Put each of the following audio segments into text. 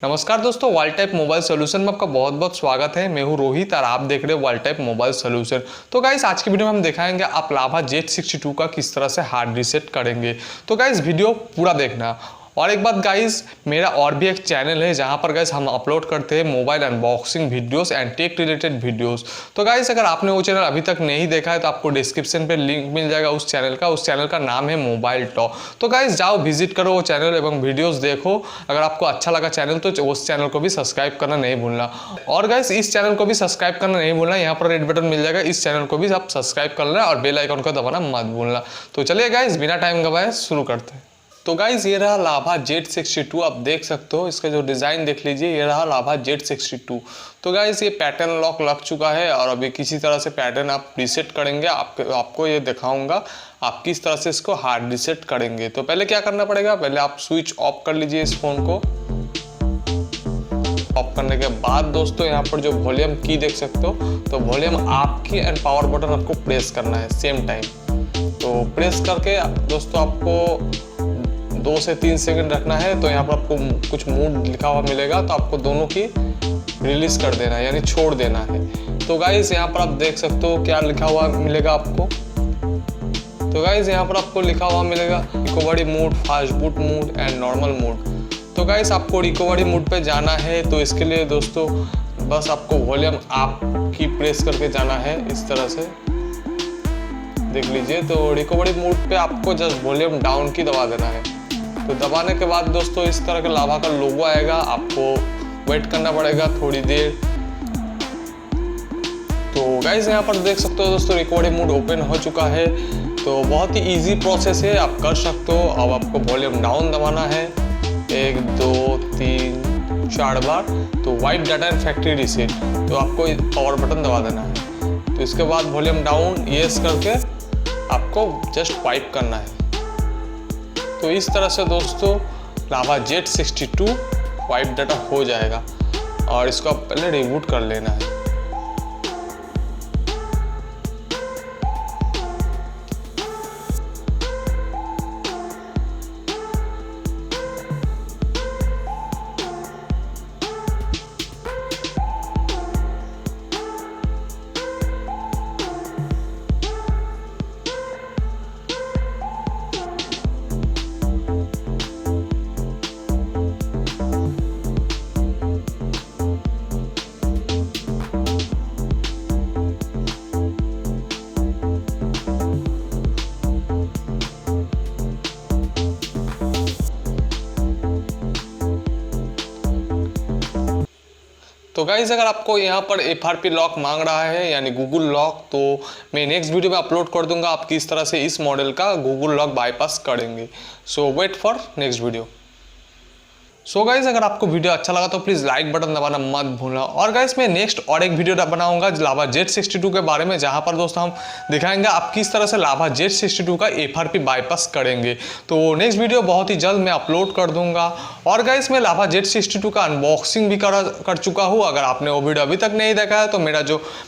नमस्कार दोस्तों, world type mobile solution में आपका बहुत बहुत स्वागत है। मैं हूं रोहित और आप देख रहे हो वर्ल्ड टाइप मोबाइल सोल्यूशन। तो गाइस आज की वीडियो में हम दिखाएंगे आप लावा Z62 का किस तरह से हार्ड रीसेट करेंगे। तो गाइस वीडियो पूरा देखना। और एक बात गाइस, मेरा और भी एक चैनल है जहां पर गाइस हम अपलोड करते हैं mobile unboxing videos and tech related videos. तो गाइस अगर आपने वो चैनल अभी तक नहीं देखा है तो आपको डिस्क्रिप्शन पे लिंक मिल जाएगा उस चैनल का नाम है मोबाइल टॉक। तो गाइस जाओ विजिट करो वो चैनल एवं वीडियोस देखो। अगर आपको अच्छा लगा चैनल तो उस चैनल को भी सब्सक्राइब करना नहीं भूलना। और गाइस इस चैनल को भी सब्सक्राइब करना नहीं भूलना, यहाँ पर रेड बटन मिल जाएगा, इस चैनल को भी आप सब्सक्राइब कर लेना और बेल आइकन को दबाना मत भूलना। तो चलिए गाइस बिना टाइम गवाए शुरू करते हैं। तो गाइज ये रहा लावा Z62, आप देख सकते हो इसका जो डिज़ाइन देख लीजिए, ये रहा लावा Z62। तो गाइज ये पैटर्न लॉक लग चुका है और अभी किसी तरह से पैटर्न आप रीसेट करेंगे। आपको ये दिखाऊंगा आप किस तरह से इसको हार्ड रीसेट करेंगे। तो पहले क्या करना पड़ेगा, पहले आप स्विच ऑफ कर लीजिए इस फोन को। ऑफ करने के बाद दोस्तों यहाँ पर जो वॉल्यूम की देख सकते हो, तो वॉल्यूम आपकी एंड पावर बटन आपको प्रेस करना है सेम टाइम। तो प्रेस करके दोस्तों आपको 2 से 3 सेकंड रखना है। तो यहाँ पर आपको कुछ मूड लिखा हुआ मिलेगा, तो आपको दोनों की रिलीज कर देना है, यानी छोड़ देना है। तो गाइस यहाँ पर आप देख सकते हो क्या लिखा हुआ मिलेगा आपको। तो गाइस यहाँ पर आपको लिखा हुआ मिलेगा recovery mode, fast boot mode and normal mode. तो गाइस आपको रिकवरी मोड पे जाना है। तो इसके लिए दोस्तों बस आपको वॉल्यूम आप की प्रेस करके जाना है, इस तरह से देख लीजिए। तो रिकवरी मोड पे आपको जस्ट वॉल्यूम डाउन की दबा देना है। तो दबाने के बाद दोस्तों इस तरह का लावा का लोगो आएगा, आपको वेट करना पड़ेगा थोड़ी देर। तो गाइस यहाँ पर देख सकते हो दोस्तों रिकवरी मोड ओपन हो चुका है। तो बहुत ही इजी प्रोसेस है, आप कर सकते हो। अब आपको वॉल्यूम डाउन दबाना है 1 2 3 4 बार। तो wipe data and factory reset, तो आपको पावर बटन दबा देना है। तो इसके बाद वॉल्यूम डाउन येस करके आपको जस्ट वाइप करना है। तो इस तरह से दोस्तों लावा Z62 वाइप डाटा हो जाएगा और इसको आप पहले रिबूट कर लेना है। तो गाइज अगर आपको यहाँ पर FRP लॉक मांग रहा है यानी गूगल लॉक, तो मैं नेक्स्ट वीडियो में अपलोड कर दूंगा आप किस तरह से इस मॉडल का गूगल लॉक बाईपास करेंगे। So wait for next video. So guys अगर आपको वीडियो अच्छा लगा तो प्लीज़ लाइक बटन दबाना मत भूलना। और गाइज मैं नेक्स्ट और एक वीडियो बनाऊंगा लावा Z62 के बारे में, जहां पर दोस्तों हम दिखाएंगे आप किस तरह से लावा Z62 का FRP बाईपास करेंगे। तो नेक्स्ट वीडियो बहुत ही जल्द मैं अपलोड कर दूंगा। और गाइज मैं लावा Z62 का अनबॉक्सिंग भी कर चुका हूँ। अगर आपने वो वीडियो अभी तक नहीं देखा है तो मैं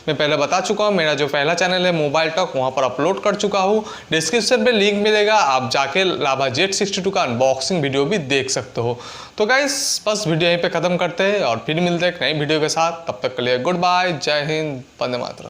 पहले बता चुका हूँ, मेरा जो पहला चैनल है मोबाइल टॉक, वहाँ पर अपलोड कर चुका हूँ। डिस्क्रिप्शन में लिंक मिलेगा, आप जाके लावा Z62 का अनबॉक्सिंग वीडियो भी देख सकते हो। तो गाइस बस वीडियो यहीं पे ख़त्म करते हैं और फिर मिलते हैं एक नई वीडियो के साथ। तब तक के लिए गुड बाय, जय हिंद, वंदे मातरम।